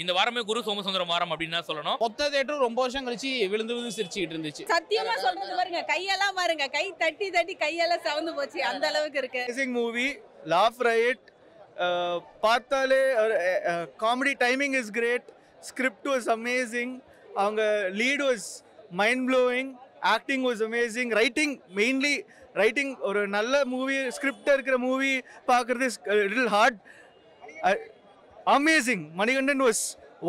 இந்த வாரமே குரு சோமசுந்தரம் வாரம் அப்படின்னு சொல்லணும். மொத்த தியேட்டரும் ரொம்ப வருஷம் கழிச்சு விழுந்து விழுந்து சிரிச்சுக்கிட்டு இருந்துச்சு. சத்தியமா சொல்றது பாருங்க, கையெல்லாம் பாருங்க, கை தட்டி தட்டி கையெல்லாம் சவந்து போச்சு, அந்த அளவுக்கு இருக்கு. Amazing movie, laugh riot. பார்த்தாலே comedy timing is great. Script was amazing. அவங்க lead was mind blowing. Acting was amazing. Writing, mainly writing. ஒரு நல்ல மூவி ஸ்கிரிப்டாக இருக்கிற மூவி பார்க்குறது little hard. Amazing. Manikandan was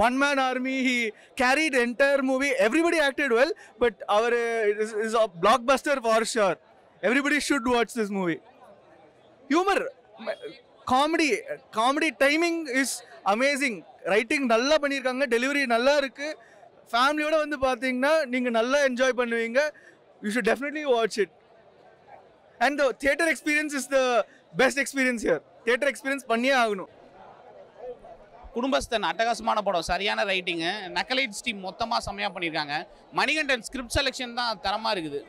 one man army. He carried the entire movie. Everybody acted well, but our is a blockbuster for sure. Everybody should watch this movie. Humor, comedy timing is amazing. Writing நல்லா பண்ணிருக்காங்க, delivery நல்லா இருக்கு. ஃபேமிலியோட வந்து பாத்தீங்கன்னா நீங்க நல்லா enjoy பண்ணுவீங்க. You should definitely watch it. And the theater experience is the best experience here. Theater experience பண்ணியே ஆகணும். குடும்பஸ்தன் அட்டகாசமான படம், சரியான ரைட்டிங்கு. நக்கலைட்ஸ் டீம் மொத்தமாக செம்மையாக பண்ணியிருக்காங்க. மணிகண்டன் ஸ்கிரிப்ட் செலெக்ஷன் தான் தரமாக இருக்குது.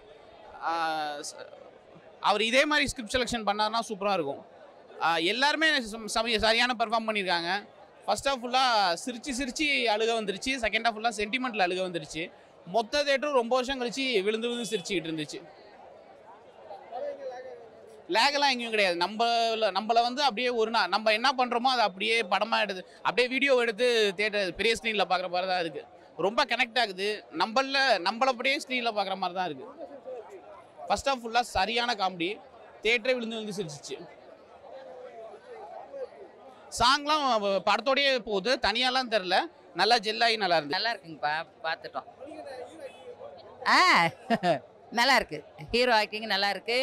அவர் இதே மாதிரி ஸ்கிரிப்ட் செலெக்ஷன் பண்ணார்னா சூப்பராக இருக்கும். எல்லாருமே சரியான பெர்ஃபார்ம் பண்ணியிருக்காங்க. ஃபர்ஸ்ட் ஹாஃப் ஃபுல்லாக சிரிச்சு அழுக வந்துருச்சு. செகண்ட் ஹாஃப் ஃபுல்லாக சென்டிமெண்ட்டில் அழுக வந்துருச்சு. மொத்த தேட்டரும் ரொம்ப வருஷம் கழிச்சு விழுந்து சிரிச்சுக்கிட்டு இருந்துச்சு. லேகெல்லாம் எங்கேயும் கிடையாது. நம்மளை வந்து அப்படியே ஒரு நாள் நம்ம என்ன பண்ணுறோமோ அதை அப்படியே படமாக எடுத்து அப்படியே வீடியோ எடுத்து தேட்டர் பெரிய ஸ்க்ரீனில் பார்க்குற மாதிரி தான் இருக்குது. ரொம்ப கனெக்ட் ஆகுது. நம்மளை அப்படியே ஸ்க்ரீனில் பார்க்குற மாதிரி தான் இருக்குது. ஃபர்ஸ்ட் ஹாஃப் ஃபுல்லாக சரியான காமெடி. தேட்டரே விழுந்து சிரிச்சிச்சு. சாங்லாம் படத்தோடையே போகுது, தனியாலாம் தெரில. நல்லா ஜெல்லாகி நல்லா இருந்து. நல்லா இருக்குங்கப்பா, பார்த்துட்டோம். நல்லா இருக்கு. ஹீரோ ஆக்டிங் நல்லா இருக்கு,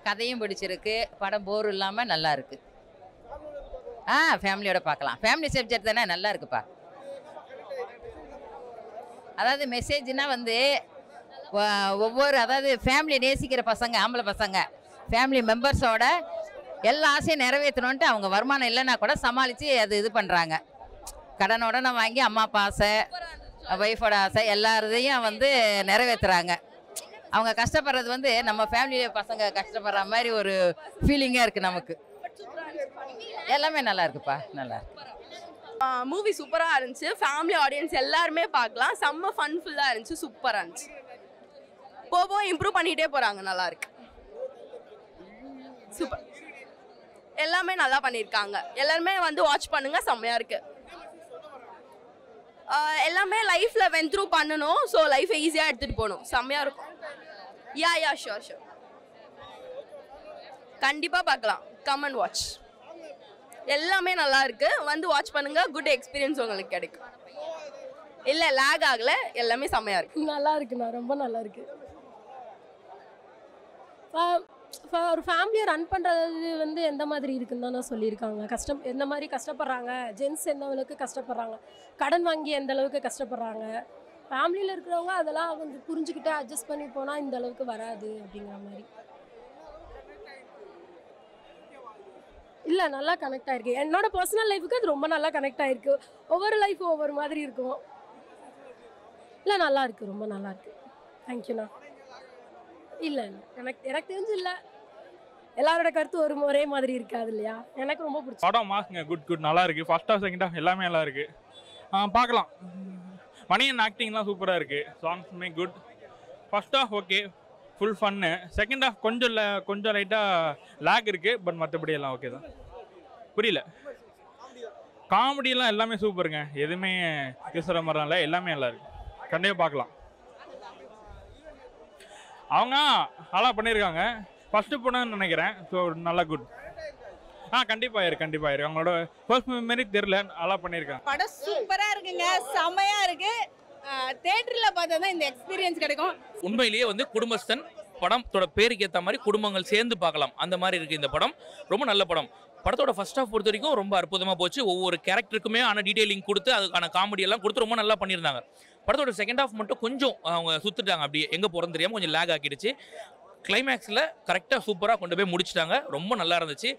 கதையும் பிடிச்சிருக்கு, படம் போர் இல்லாமல் நல்லா இருக்கு. ஃபேமிலியோட பார்க்கலாம். ஃபேமிலி சப்ஜெக்ட் தானே, நல்லா இருக்குப்பா. அதாவது மெசேஜ்னா வந்து அதாவது ஃபேமிலி நேசிக்கிற பசங்க, ஆம்பளை பசங்க ஃபேமிலி மெம்பர்ஸோட எல்லா ஆசையும் நிறைவேற்றணுன்ட்டு அவங்க வருமானம் இல்லைன்னா கூட சமாளித்து இது பண்ணுறாங்க. கடனோடனே வாங்கி அம்மா அப்பா ஆசை, ஒய்ஃபோட ஆசை எல்லாத்தையும் வந்து நிறைவேற்றுறாங்க. அவங்க கஷ்டப்படுறது வந்து நம்ம ஃபேமிலி பசங்க கஷ்டப்படுற மாதிரி ஒரு ஃபீலிங்காக இருக்குது நமக்கு. எல்லாமே நல்லா இருக்குப்பா, நல்லா இருக்கு. மூவி சூப்பராக இருந்துச்சு. ஃபேமிலி ஆடியன்ஸ் எல்லாருமே பார்க்கலாம். செம்ம ஃபன்ஃபுல்லாக இருந்துச்சு, சூப்பராக இருந்துச்சு. போக இம்ப்ரூவ் பண்ணிகிட்டே போகிறாங்க, நல்லா இருக்கு. சூப்பர், எல்லாமே நல்லா பண்ணியிருக்காங்க. எல்லாருமே வந்து வாட்ச் பண்ணுங்க, செம்மையாக இருக்கு. எல்லாமே லைஃப்பில் வென் த்ரூ பண்ணணும். ஸோ லைஃப்பை ஈஸியாக எடுத்துகிட்டு போகணும். செம்மையாக இருக்கும். யா ஷோர் கண்டிப்பாக பார்க்கலாம். Come and watch. எல்லாமே நல்லா இருக்கு, வந்து வாட்ச் பண்ணுங்க. குட் எக்ஸ்பீரியன்ஸ் உங்களுக்கு கிடைக்கும். இல்லை லேக் ஆகலை, எல்லாமே செம்மையாக இருக்கு. நல்லா இருக்குண்ணா, ரொம்ப நல்லா இருக்கு. ஒரு ஃபேமிலியை ரன் பண்ணுறது வந்து எந்த மாதிரி இருக்குன்னு தான் நான் சொல்லியிருக்காங்க. எந்த மாதிரி கஷ்டப்படுறாங்க, ஜென்ஸ் எந்த அளவுக்கு கஷ்டப்படுறாங்க, கடன் வாங்கி எந்த அளவுக்கு கஷ்டப்படுறாங்க. ஃபேமிலியில் இருக்கிறவங்க அதெல்லாம் வந்து புரிஞ்சுக்கிட்டு அட்ஜஸ்ட் பண்ணி போனால் இந்த அளவுக்கு வராது அப்படிங்கிற மாதிரி. இல்லை, நல்லா கனெக்ட் ஆகிருக்கு. என்னோட பர்சனல் லைஃபுக்கு அது ரொம்ப நல்லா கனெக்ட் ஆகிருக்கு. ஒவ்வொரு லைஃப்பும் ஒவ்வொரு மாதிரி இருக்கும். இல்லை, நல்லா இருக்குது, ரொம்ப நல்லா இருக்குது. தேங்க்யூண்ணா. இல்லை எனக்கு தெரிஞ்சு இல்லை, எல்லாரோட கருத்து ஒரே மாதிரி இருக்காது இல்லையா. எனக்கு ரொம்ப பிடிச்சி படம் மாசுங்க. குட் நல்லா இருக்குது. ஃபர்ஸ்ட் ஹாஃப் செகண்ட் ஹாஃப் எல்லாமே நல்லா இருக்குது. பார்க்கலாம். மணியன் ஆக்டிங்லாம் சூப்பராக இருக்குது. சாங்ஸுமே good. First half okay, full ஃபன்னு. செகண்ட் ஹாஃப் கொஞ்சம் லைட்டாக லேக் இருக்குது. பட் மற்றபடி எல்லாம் ஓகே தான். புரியல. காமெடியெல்லாம் எல்லாமே சூப்பருங்க. எதுவுமே கிசுற மாதிரிலாம் இல்லை, எல்லாமே நல்லா இருக்குது. கண்டிப்பாக பார்க்கலாம். அவங்க நல்லா பண்ணியிருக்காங்க. ஃபஸ்ட்டு படம்னு நினைக்கிறேன். ஸோ நல்லா குட். கண்டிப்பாக இருக்கு. அவங்களோட ஃபர்ஸ்ட் மாரி தெரியல, நல்லா பண்ணியிருக்காங்க. படம் சூப்பராக இருக்குங்க, செமையாக இருக்கு. தேட்டரில் பார்த்தா தான் இந்த எக்ஸ்பீரியன்ஸ் கிடைக்கும். உண்மையிலேயே வந்து குடும்பஸ்தன் படத்தோட பேருக்கு ஏற்ற மாதிரி குடும்பங்கள் சேர்ந்து பார்க்கலாம், அந்த மாதிரி இருக்குது இந்த படம். ரொம்ப நல்ல படம். படத்தோட ஃபர்ஸ்ட் ஹாஃப் பொறுத்த வரைக்கும் ரொம்ப அற்புதமாக போச்சு. ஒவ்வொரு கேரக்டருக்குமே டீடைலிங் கொடுத்து அதுக்கான காமெடி எல்லாம் கொடுத்து ரொம்ப நல்லா பண்ணியிருந்தாங்க. படத்தோட செகண்ட் ஹாஃப் மட்டும் கொஞ்சம் அவங்க சுற்றுட்டாங்க, அப்படியே எங்கே போகிறோன்னு தெரியாமல் கொஞ்சம் லேக் ஆக்கிடுச்சு. கிளைமேக்ஸில் கரெக்டாக சூப்பராக கொண்டு போய் முடிச்சிட்டாங்க. ரொம்ப நல்லா இருந்துச்சு.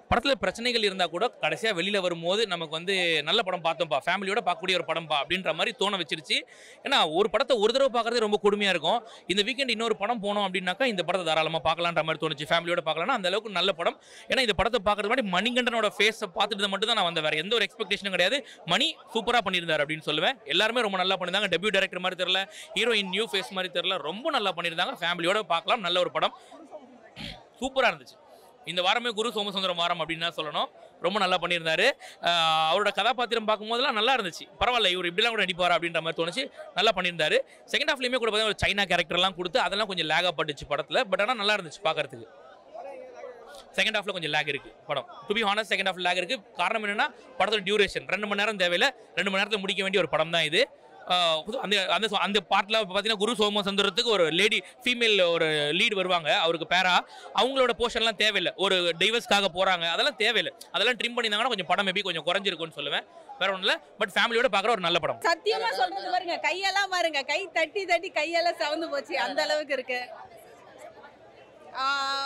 படத்தில் பிரச்சனைகள் இருந்தால் கூட கடைசியாக வெளியில் வரும்போது நமக்கு வந்து நல்ல படம் பார்த்தோம்ப்பா, ஃபேமிலியோட பார்க்கக்கூடிய ஒரு படம்ப்பா அப்படின்ற மாதிரி தோண வச்சிருச்சு. ஏன்னா ஒரு படத்தை ஒரு தடவை பார்க்குறதே ரொம்ப கொடுமையாக இருக்கும். இந்த வீக்கெண்ட் இன்னொரு படம் போனோம் அப்படின்னாக்கா இந்த படத்தை தாராளமாக பார்க்கலான்ற மாதிரி தோணுச்சு. ஃபேமிலியோட பார்க்கலாம்னா அந்த அளவுக்கு நல்ல படம். ஏன்னா இந்த படத்தை பார்க்கறது மாதிரி மணிகண்டனோட ஃபேஸை பார்த்துட்டு மட்டும் தான் நான் வந்தேன், வேறு எந்த ஒரு எக்ஸ்பெக்டேஷனும் கிடையாது. மணி சூப்பராக பண்ணியிருந்தார் அப்படின்னு சொல்லுவேன். எல்லாருமே ரொம்ப நல்லா பண்ணியிருந்தாங்க. டெபியூ டைரக்டர் மாதிரி தெரியல, ஹீரோயின் நியூ ஃபேஸ் மாதிரி தெரியல, ரொம்ப நல்லா பண்ணியிருந்தாங்க. ஃபேமிலியோட பார்க்கலாம், நல்ல ஒரு படம், சூப்பராக இருந்துச்சு. இந்த வாரமே குரு சோமசுந்தரம் வாரம் அப்படின்னு தான் சொல்லணும். ரொம்ப நல்லா பண்ணியிருந்தாரு. அவரோட கதாபாத்திரம் பார்க்கும்போதெல்லாம் நல்லா இருந்துச்சு. பரவாயில்ல, இவர் இப்படிலாம் கூட நடிப்பார் அப்படின்ற மாதிரி தோணுச்சு. நல்லா பண்ணியிருந்தாரு. செகண்ட் ஹாஃப்லேயுமே கூட பார்த்தீங்கன்னா ஒரு சைனா கேரக்டர்லாம் கொடுத்து அதெல்லாம் கொஞ்சம் லேகாக பட்டுச்சு படத்தில். பட் ஆனால் நல்லா இருந்துச்சு பார்க்கறதுக்கு. செகண்ட் ஹாஃபில் கொஞ்சம் லேக் இருக்குது படம். To be honest second half lag இருக்குது. காரணம் என்னென்னா படத்தோட டியூரேஷன் 2 மணி நேரம் தேவையில்லை. 2 மணி நேரத்தில் முடிக்க வேண்டிய ஒரு படம் தான் இது. அந்த அந்த அந்த பாட்டில் பார்த்தீங்கன்னா குரு சோமசுந்தரத்துக்கு ஒரு லேடி ஃபீமேல் ஒரு லீடு வருவாங்க, அவருக்கு பேரா. அவங்களோட போர்ஷன்லாம் தேவையில்லை. ஒரு டைவர்ஸ்க்காக போகிறாங்க, அதெல்லாம் தேவையில்லை. அதெல்லாம் ட்ரிம் பண்ணியிருந்தாங்கன்னா கொஞ்சம் படம் மேபி கொஞ்சம் குறைஞ்சிருக்கும்னு சொல்லுவேன். வேற ஒன்றும் இல்லை. பட் ஃபேமிலியோட பார்க்குற ஒரு நல்ல படம். சத்தியமா சொல்றது பாருங்க, கையெல்லாம் பாருங்க, கை தட்டி தட்டி கையெல்லாம் சவந்து போச்சு, அந்த அளவுக்கு இருக்கு.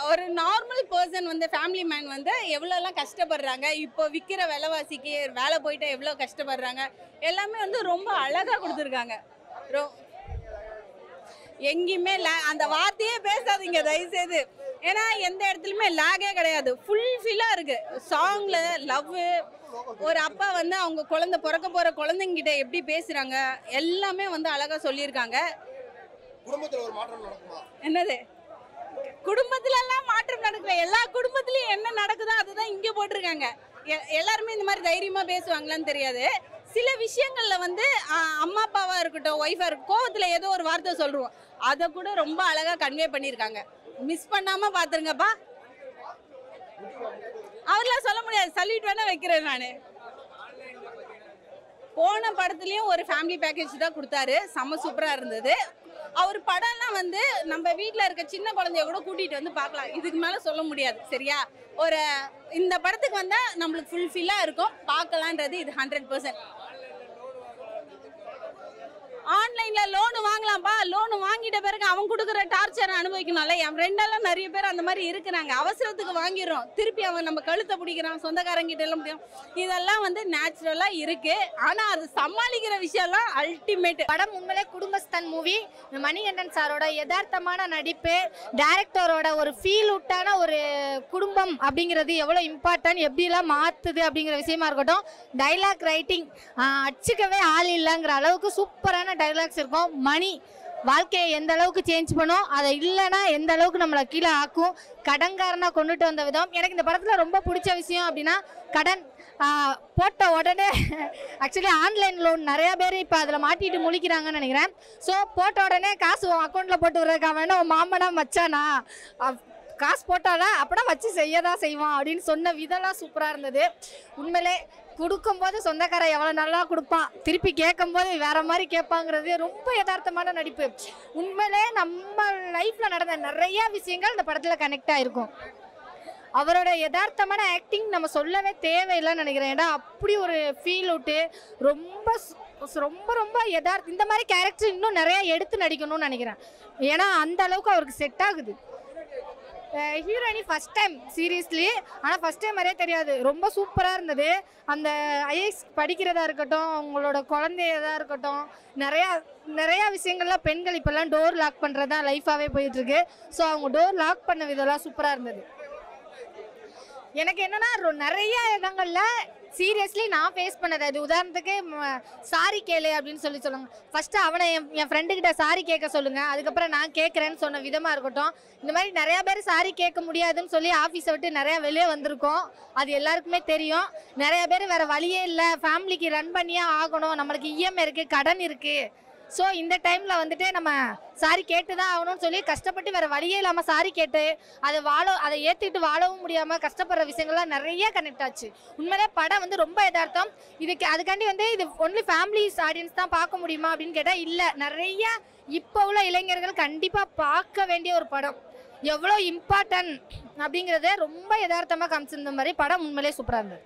ஒரு நார்மல் பர்சன் வந்து ஃபேமிலி மேன் வந்து எவ்வளோலாம் கஷ்டப்படுறாங்க, இப்போ விற்கிற விலைவாசிக்கு வேலை போயிட்டு எவ்வளோ கஷ்டப்படுறாங்க, எல்லாமே வந்து ரொம்ப அழகாக கொடுத்துருக்காங்க. எங்கேயுமே அந்த வார்த்தையே பேசாதீங்க தயவுசெய்து. ஏன்னா எந்த இடத்துலையுமே லேகே கிடையாது, ஃபுல்ஃபில்லாக இருக்குது. சாங்கில் லவ், ஒரு அப்பா வந்து அவங்க பிறக்க போகிற குழந்தைங்கிட்ட எப்படி பேசுகிறாங்க, எல்லாமே வந்து அழகாக சொல்லியிருக்காங்க. குடும்பத்தில் ஒரு மாற்றம் நடக்குமா? என்னது குடும்பத்துல எல்லாம் மாற்றம் நடக்கல, எல்லா குடும்பத்திலயும் என்ன நடக்குதோ அதுதான் இங்க போட்டிருக்காங்க. எல்லாருமே இந்த மாதிரி தைரியமா பேசுவாங்களான்னு தெரியாது. சில விஷயங்கள்ல வந்து அம்மா அப்பாவா இருக்கட்டும், ஒய்ஃபா இருக்கட்டும், கோவத்துல ஏதோ ஒரு வார்த்தை சொல்றோம், அதை கூட ரொம்ப அழகா கன்வே பண்ணிருக்காங்க. மிஸ் பண்ணாம பாத்துருங்கப்பா. அவர்லாம் சொல்ல முடியாது, சல்யூட் வேணா வைக்கிறேன் நானு. போன படத்துலயும் ஒரு ஃபேமிலி பேக்கேஜ் தான் கொடுத்தாரு, செம்ம சூப்பரா இருந்தது. அவர் படம்லாம் வந்து நம்ம வீட்டில் இருக்க சின்ன குழந்தைய கூட கூட்டிகிட்டு வந்து பார்க்கலாம், இதுக்கு மேலே சொல்ல முடியாது. சரியா? ஒரு இந்த படத்துக்கு வந்தால் நம்மளுக்கு ஃபுல்ஃபில்லாக இருக்கும், பார்க்கலான்றது இது 100%. ஆன்லைனில் லோனு வாங்கலாம்ப்பா, லோனு வாங்கிட்ட பிறகு அவன் கொடுக்குற டார்ச்சரை அனுபவிக்கணும்ல. என் ஃப்ரெண்டெல்லாம் நிறைய பேர் அந்த மாதிரி இருக்கிறாங்க. அவசரத்துக்கு வாங்கிடுறோம், திருப்பி அவன் நம்ம கழுத்தை பிடிக்கிறான், சொந்தக்காரங்கிட்ட எல்லாம் முடியும். இதெல்லாம் வந்து நேச்சுரலாக இருக்குது. ஆனால் அது சமாளிக்கிற விஷயம்லாம் அல்டிமேட். படம் உண்மையிலே குடும்பஸ்தன் மூவி. மணிகண்டன் சாரோட யதார்த்தமான நடிப்பு, டைரக்டரோட ஒரு ஃபீல் அவுட்டான ஒரு குடும்பம் அப்படிங்கிறது எவ்வளோ இம்பார்ட்டன்ட், எப்படிலாம் மாற்றுது அப்படிங்கிற விஷயமா இருக்கட்டும். டைலாக் ரைட்டிங் அடிச்சுக்கவே ஆள் இல்லைங்கிற அளவுக்கு சூப்பரான டைலாக்ஸ் இருக்கும். மணி வாழ்க்கையை எந்த அளவுக்கு சேஞ்ச் பண்ணும், அதை இல்லைன்னா எந்த அளவுக்கு நம்மளை கீழே ஆக்கும், கடன்காரனாக கொண்டுட்டு வந்த விதம். எனக்கு இந்த படத்தில் ரொம்ப பிடிச்ச விஷயம் அப்படின்னா கடன் போட்ட உடனே ஆக்சுவலி ஆன்லைன் லோன் நிறையா பேர் இப்போ அதில் மாட்டிட்டு முழிக்கிறாங்கன்னு நினைக்கிறேன். ஸோ போட்ட உடனே காசு அக்கௌண்ட்டில் போட்டு விட்றதுக்காக வேணும் மாமனா மச்சானா காசு போட்டால அப்படின்னா வச்சு செய்யதான் செய்வான் அப்படின்னு சொன்ன விதெல்லாம் சூப்பராக இருந்தது. உண்மையிலே கொடுக்கும்போது சொந்தக்கார எவ்வளோ நல்லா கொடுப்பான், திருப்பி கேட்கும்போது வேற மாதிரி கேட்பாங்கிறது ரொம்ப யதார்த்தமான நடிப்பு. உண்மையிலே நம்ம லைஃப்பில் நடந்த நிறையா விஷயங்கள் இந்த படத்தில் கனெக்ட் ஆகிருக்கும். அவரோட யதார்த்தமான ஆக்டிங் நம்ம சொல்லவே தேவையில்லைன்னு நினைக்கிறேன். ஏன்னா அப்படி ஒரு ஃபீல் அவுட்டு, ரொம்ப ரொம்ப ரொம்ப யதார்த்தம். இந்த மாதிரி கேரக்டர் இன்னும் நிறையா எடுத்து நடிக்கணும்னு நினைக்கிறேன். ஏன்னா அந்த அளவுக்கு அவருக்கு செட் ஆகுது. ஹீரோயினி ஃபஸ்ட் டைம் சீரியஸ்லி, ஆனால் ஃபஸ்ட் டைம் மாதிரியே தெரியாது, ரொம்ப சூப்பராக இருந்தது. அந்த ஐஏஎஸ் படிக்கிறதா இருக்கட்டும், அவங்களோட குழந்தையதாக இருக்கட்டும், நிறையா விஷயங்கள்லாம் பெண்கள் இப்போல்லாம் டோர் லாக் பண்ணுறது தான் லைஃபாகவே போயிட்டுருக்கு. ஸோ அவங்க டோர் லாக் பண்ண விதெல்லாம் சூப்பராக இருந்தது. எனக்கு என்னென்னா நிறைய இடங்களில் சீரியஸ்லி நான் ஃபேஸ் பண்ணது, அது உதாரணத்துக்கு சாரி கேளு அப்படின்னு சொல்லுவாங்க. ஃபஸ்ட்டு அவனை என் ஃப்ரெண்டுக்கிட்ட சாரி கேட்க சொல்லுங்கள், அதுக்கப்புறம் நான் கேட்குறேன்னு சொன்ன விதமாக இருக்கட்டும். இந்த மாதிரி நிறையா பேர் சாரி கேட்க முடியாதுன்னு சொல்லி ஆஃபீஸை விட்டு நிறையா வெளியே வந்திருக்கோம், அது எல்லாருக்குமே தெரியும். நிறையா பேர் வேறு வழியே இல்லை, ஃபேமிலிக்கு ரன் பண்ணியே ஆகணும், நம்மளுக்கு இஎம்ஐ இருக்குது, கடன் இருக்குது. ஸோ இந்த டைமில் வந்துட்டு நம்ம சாரி கேட்டு தான் ஆகணும்னு சொல்லி கஷ்டப்பட்டு வேறு வழியே இல்லாமல் சாரி கேட்டு அதை ஏற்றிக்கிட்டு வாழவும் முடியாமல் கஷ்டப்படுற விஷயங்கள்லாம் நிறைய கனெக்ட் ஆச்சு. உண்மையிலே படம் வந்து ரொம்ப யதார்த்தம். அதுக்காண்டி வந்து இது ஒன்லி ஃபேமிலிஸ் ஆடியன்ஸ் தான் பார்க்க முடியுமா அப்படின்னு கேட்டால் இல்லை, நிறைய இப்போ உள்ள இளைஞர்கள் கண்டிப்பாக பார்க்க வேண்டிய ஒரு படம். எவ்வளோ இம்பார்ட்டன்ட் அப்படிங்கிறத ரொம்ப யதார்த்தமாக காமிச்சிருந்த மாதிரி படம் உண்மையிலே சூப்பராக இருந்தது.